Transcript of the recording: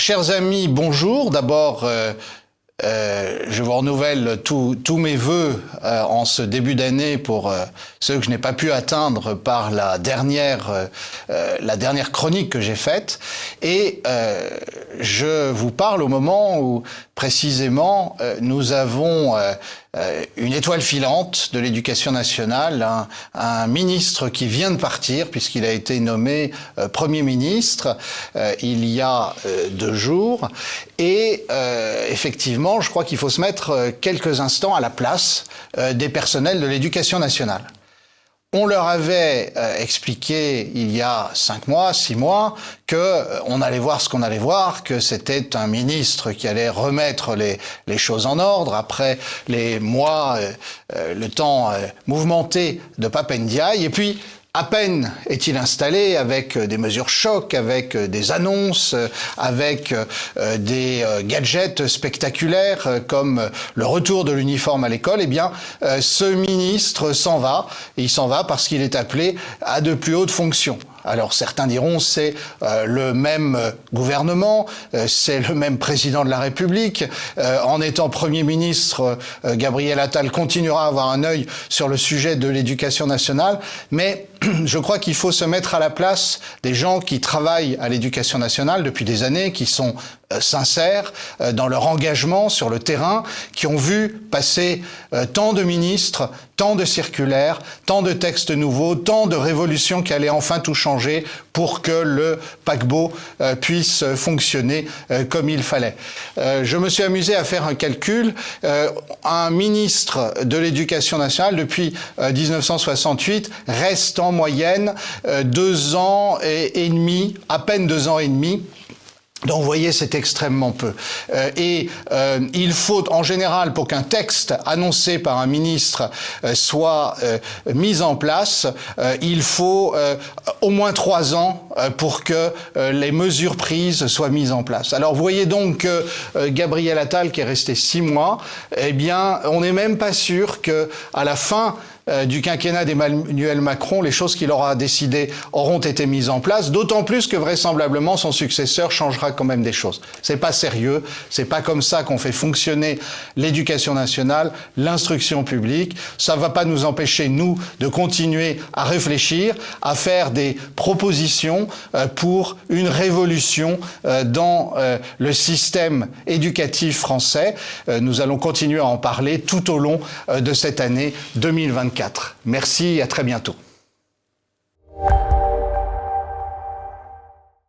Chers amis, bonjour. D'abord, je vous renouvelle tous mes vœux en ce début d'année pour ceux que je n'ai pas pu atteindre par la dernière chronique que j'ai faite. Et je vous parle au moment où, précisément, nous avons une étoile filante de l'éducation nationale, un ministre qui vient de partir puisqu'il a été nommé Premier ministre il y a 2 jours. Et effectivement, je crois qu'il faut se mettre quelques instants à la place des personnels de l'éducation nationale. On leur avait expliqué il y a 5 mois, 6 mois, qu'on allait voir ce qu'on allait voir, que c'était un ministre qui allait remettre les choses en ordre après les mois, le temps mouvementé de Pape Ndiaye. Et puis, à peine est-il installé avec des mesures chocs, avec des annonces, avec des gadgets spectaculaires comme le retour de l'uniforme à l'école, eh bien, ce ministre s'en va. Et il s'en va parce qu'il est appelé à de plus hautes fonctions. Alors certains diront c'est le même gouvernement, c'est le même président de la République. En étant Premier ministre, Gabriel Attal continuera à avoir un œil sur le sujet de l'éducation nationale, mais je crois qu'il faut se mettre à la place des gens qui travaillent à l'éducation nationale depuis des années, qui sont sincères dans leur engagement sur le terrain, qui ont vu passer tant de ministres, tant de circulaires, tant de textes nouveaux, tant de révolutions qui allaient enfin tout changer pour que le paquebot puisse fonctionner comme il fallait. Je me suis amusé à faire un calcul. Un ministre de l'Éducation nationale, depuis 1968, reste en moyenne 2 ans et demi, à peine 2 ans et demi. Donc vous voyez, c'est extrêmement peu. Il faut, en général, pour qu'un texte annoncé par un ministre soit mis en place, il faut au moins 3 ans pour que les mesures prises soient mises en place. Alors vous voyez donc que Gabriel Attal, qui est resté 6 mois, eh bien, on n'est même pas sûr que à la fin du quinquennat d'Emmanuel Macron, les choses qu'il aura décidées auront été mises en place, d'autant plus que vraisemblablement son successeur changera quand même des choses. C'est pas sérieux, c'est pas comme ça qu'on fait fonctionner l'éducation nationale, l'instruction publique. Ça va pas nous empêcher, nous, de continuer à réfléchir, à faire des propositions pour une révolution dans le système éducatif français. Nous allons continuer à en parler tout au long de cette année 2024. Merci et à très bientôt.